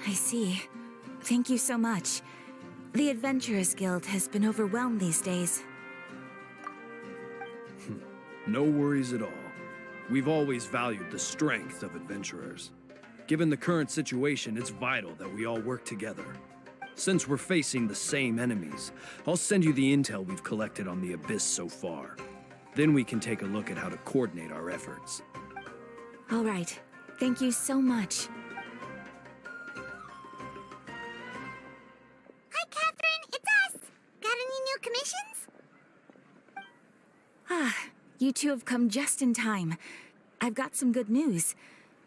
I see. Thank you so much. The Adventurers Guild has been overwhelmed these days. No worries at all. We've always valued the strength of adventurers. Given the current situation, it's vital that we all work together. Since we're facing the same enemies, I'll send you the intel we've collected on the Abyss so far. Then we can take a look at how to coordinate our efforts. All right. Thank you so much. Hi, Catherine. It's us. Got any new commissions? You two have come just in time. I've got some good news.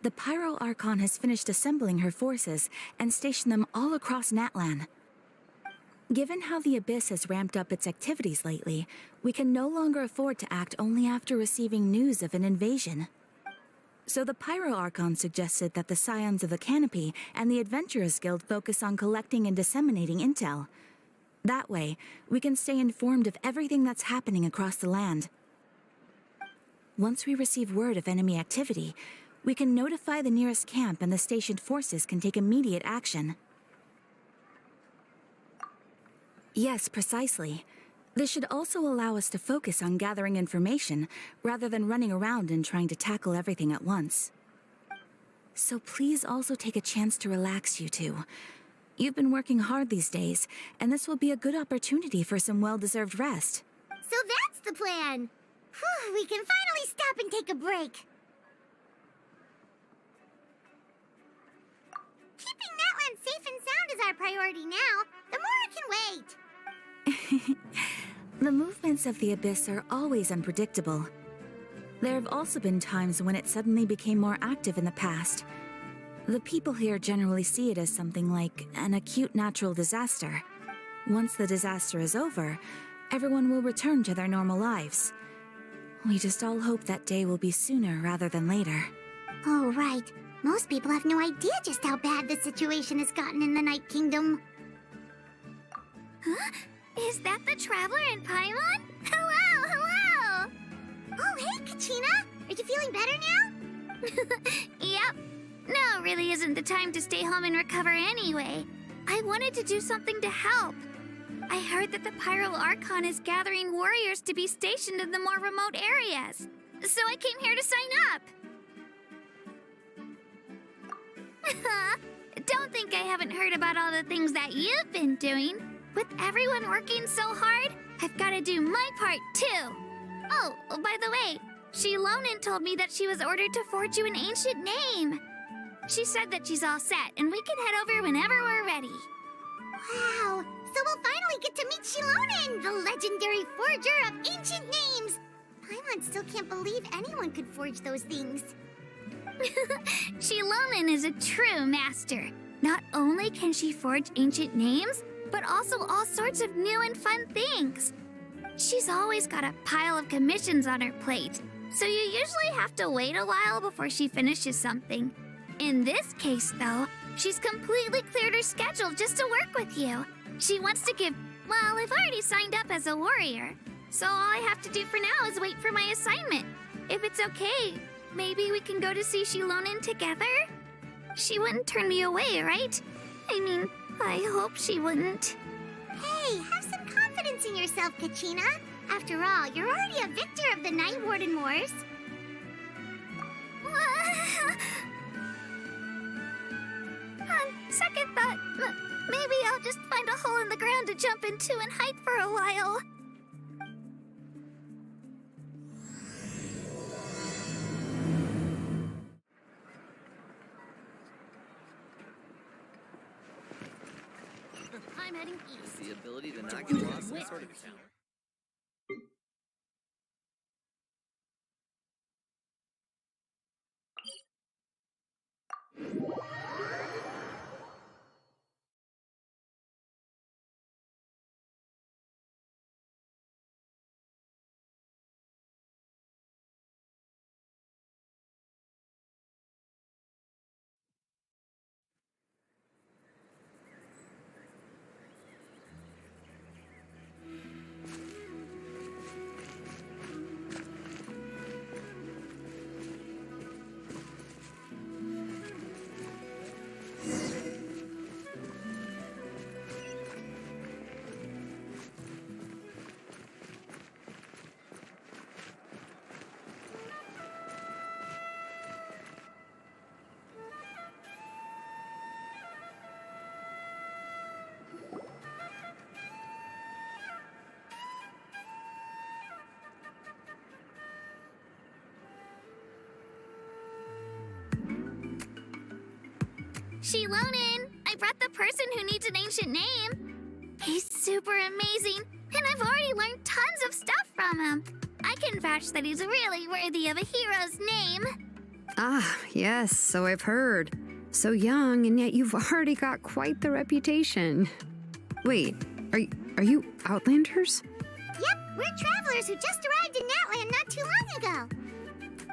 The Pyro Archon has finished assembling her forces and stationed them all across Natlan. Given how the Abyss has ramped up its activities lately, we can no longer afford to act only after receiving news of an invasion. So the Pyro Archon suggested that the Scions of the Canopy and the Adventurers Guild focus on collecting and disseminating intel. That way, we can stay informed of everything that's happening across the land. Once we receive word of enemy activity, we can notify the nearest camp and the stationed forces can take immediate action. Yes, precisely. This should also allow us to focus on gathering information, rather than running around and trying to tackle everything at once. So please also take a chance to relax, you two. You've been working hard these days, and this will be a good opportunity for some well-deserved rest. So that's the plan. Whew, we can finally stop and take a break. Keeping Natlan safe and sound is our priority now. The more it can wait. The movements of the Abyss are always unpredictable. There have also been times when it suddenly became more active in the past. The people here generally see it as something like an acute natural disaster. Once the disaster is over, everyone will return to their normal lives. We just all hope that day will be sooner rather than later. Oh, right. Most people have no idea just how bad the situation has gotten in the Night Kingdom. Huh? Is that the Traveler in Paimon? Hello, hello! Oh, hey, Kachina! Are you feeling better now? Yep. Now really isn't the time to stay home and recover anyway. I wanted to do something to help. I heard that the Pyro Archon is gathering warriors to be stationed in the more remote areas. So I came here to sign up. Don't think I haven't heard about all the things that you've been doing. With everyone working so hard, I've got to do my part too. Oh, by the way, Shilonin told me that she was ordered to forge you an ancient name. She said that she's all set and we can head over whenever we're ready. Wow, so we'll finally get to meet Shilonin, the legendary forger of ancient names. Paimon still can't believe anyone could forge those things. Shilonin is a true master. Not only can she forge ancient names, but also all sorts of new and fun things. She's always got a pile of commissions on her plate, so you usually have to wait a while before she finishes something. In this case, though, she's completely cleared her schedule just to work with you. She wants to give... Well, I've already signed up as a warrior, so all I have to do for now is wait for my assignment. If it's okay, maybe we can go to see Shilonin together? She wouldn't turn me away, right? I mean, I hope she wouldn't. Hey, have some confidence in yourself, Kachina. After all, you're already a victor of the Night Warden Wars. On second thought, maybe I'll just find a hole in the ground to jump into and hide for a while. I'm heading east. The ability to not get lost in sort of town. Shilonin, I brought the person who needs an ancient name. He's super amazing, and I've already learned tons of stuff from him. I can vouch that he's really worthy of a hero's name. Ah, yes, so I've heard. So young, and yet you've already got quite the reputation. Wait, are you Outlanders? Yep, we're travelers who just arrived in Natland not too long ago.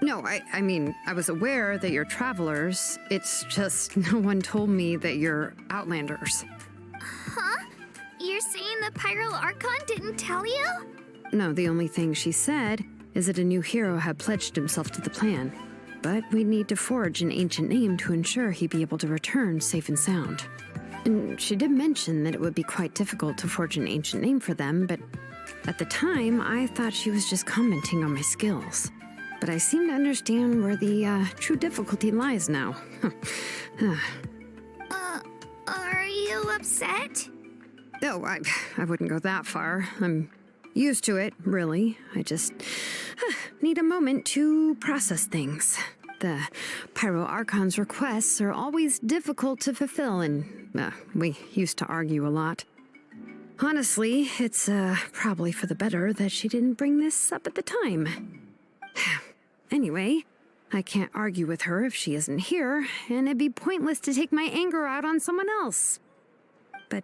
No, I mean, I was aware that you're travelers. It's just no one told me that you're Outlanders. Huh? You're saying the Pyro Archon didn't tell you? No, the only thing she said is that a new hero had pledged himself to the plan. But we'd need to forge an ancient name to ensure he'd be able to return safe and sound. And she did mention that it would be quite difficult to forge an ancient name for them, but at the time, I thought she was just commenting on my skills. But I seem to understand where the true difficulty lies now. Are you upset? Oh, I wouldn't go that far. I'm used to it, really. I just need a moment to process things. The Pyro Archon's requests are always difficult to fulfill, and we used to argue a lot. Honestly, it's probably for the better that she didn't bring this up at the time. Anyway, I can't argue with her if she isn't here, and it'd be pointless to take my anger out on someone else. But,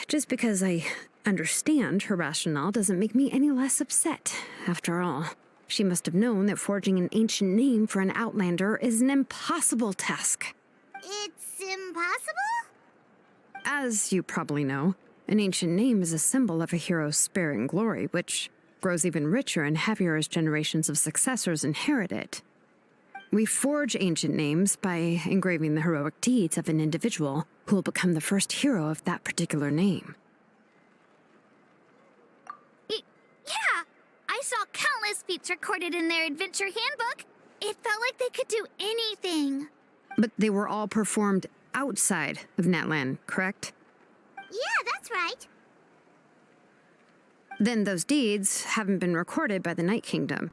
just because I understand her rationale doesn't make me any less upset. After all, she must have known that forging an ancient name for an Outlander is an impossible task. It's impossible? As you probably know, an ancient name is a symbol of a hero's spirit and glory, which grows even richer and heavier as generations of successors inherit it. We forge ancient names by engraving the heroic deeds of an individual who will become the first hero of that particular name. Yeah! I saw countless feats recorded in their adventure handbook. It felt like they could do anything. But they were all performed outside of Natlan, correct? Yeah, that's right. Then those deeds haven't been recorded by the Night Kingdom.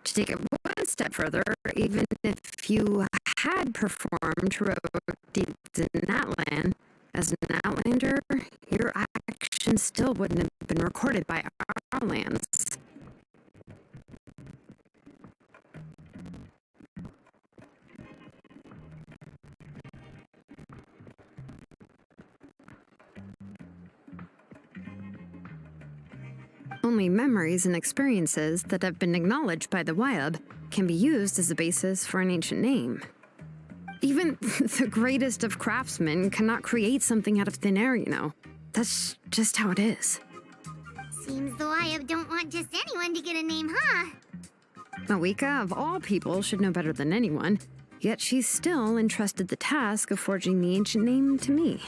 To take it one step further, even if you had performed heroic deeds in Natlan, as an Outlander, your actions still wouldn't have been recorded by our lands. Only memories and experiences that have been acknowledged by the Wyab can be used as a basis for an ancient name. Even the greatest of craftsmen cannot create something out of thin air, you know. That's just how it is. Seems the Wyab don't want just anyone to get a name, huh? Awika, of all people, should know better than anyone, yet she's still entrusted the task of forging the ancient name to me.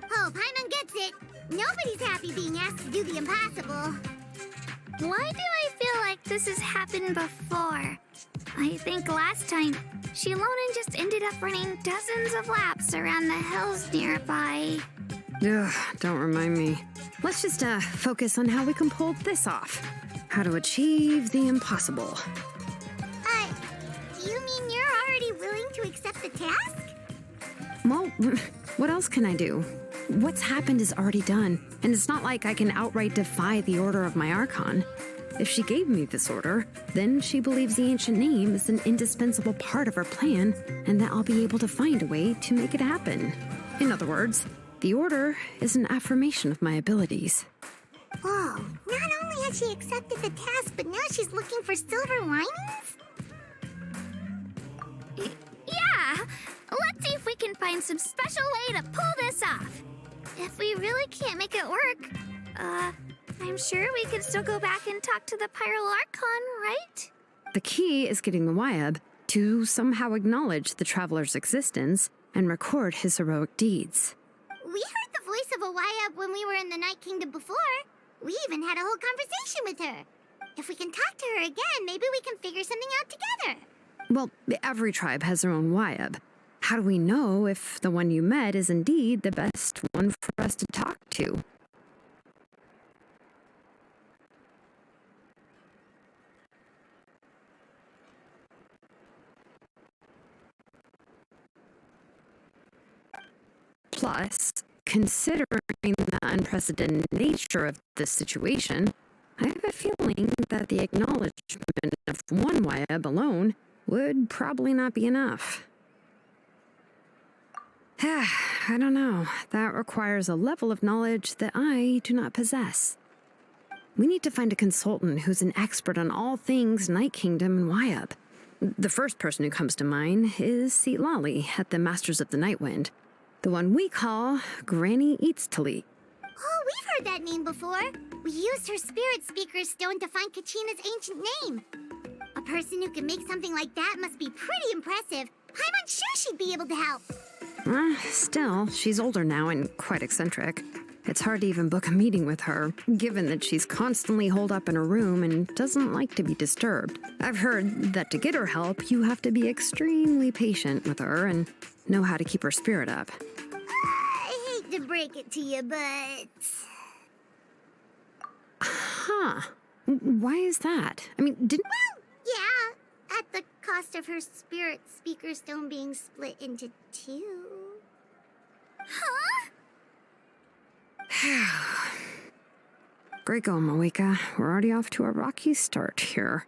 Oh, Paimon gets it. Nobody's happy being asked to do the impossible. Why do I feel like this has happened before? I think last time, Shilonin just ended up running dozens of laps around the hills nearby. Ugh, don't remind me. Let's just focus on how we can pull this off. How to achieve the impossible. You mean you're already willing to accept the task? Well, what else can I do? What's happened is already done, and it's not like I can outright defy the order of my Archon. If she gave me this order, then she believes the ancient name is an indispensable part of her plan, and that I'll be able to find a way to make it happen. In other words, the order is an affirmation of my abilities. Whoa, not only has she accepted the task, but now she's looking for silver linings? Yeah! Let's see if we can find some special way to pull this off. If we really can't make it work, I'm sure we could still go back and talk to the Pyro Archon, right? The key is getting the Wyab to somehow acknowledge the traveler's existence and record his heroic deeds. We heard the voice of a Wyab when we were in the Night Kingdom before. We even had a whole conversation with her. If we can talk to her again, maybe we can figure something out together. Well, every tribe has their own Wyab. How do we know if the one you met is indeed the best one for us to talk to? Plus, considering the unprecedented nature of this situation, I have a feeling that the acknowledgement of one Wayab alone would probably not be enough. I don't know. That requires a level of knowledge that I do not possess. We need to find a consultant who's an expert on all things Night Kingdom and Wayab. The first person who comes to mind is Lali at the Masters of the Nightwind, the one we call Granny Eatstali. Oh, we've heard that name before. We used her spirit speaker stone to find Kachina's ancient name. A person who can make something like that must be pretty impressive. I'm unsure she'd be able to help. Still, she's older now and quite eccentric. It's hard to even book a meeting with her, given that she's constantly holed up in her room and doesn't like to be disturbed. I've heard that to get her help, you have to be extremely patient with her and know how to keep her spirit up. I hate to break it to you, but... Huh. Why is that? I mean, didn't... Well, yeah, at the cost of her spirit speaker stone being split into two. Huh? Great going, Moeka. We're already off to a rocky start here.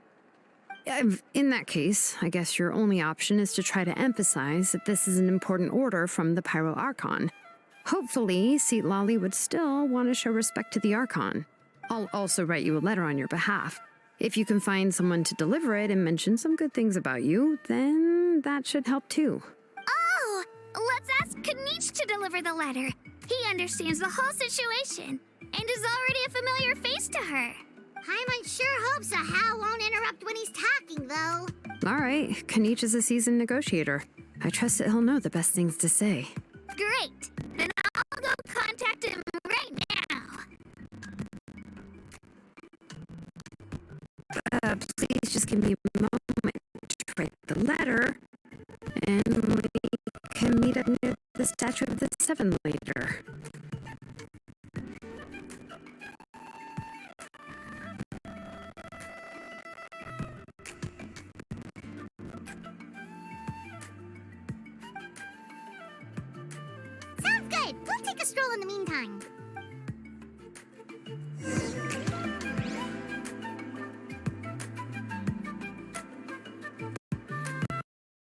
In that case, I guess your only option is to try to emphasize that this is an important order from the Pyro Archon. Hopefully, Lali would still want to show respect to the Archon. I'll also write you a letter on your behalf. If you can find someone to deliver it and mention some good things about you, then that should help too. Oh, let's ask Kinich to deliver the letter. He understands the whole situation and is already a familiar face to her. Paimon sure hopes a Hal won't interrupt when he's talking, though. All right, Kinich is a seasoned negotiator. I trust that he'll know the best things to say. Great. Then I'll go contact him right now. Please just give me a moment to write the letter, and we can meet up near the Statue of the Seven later.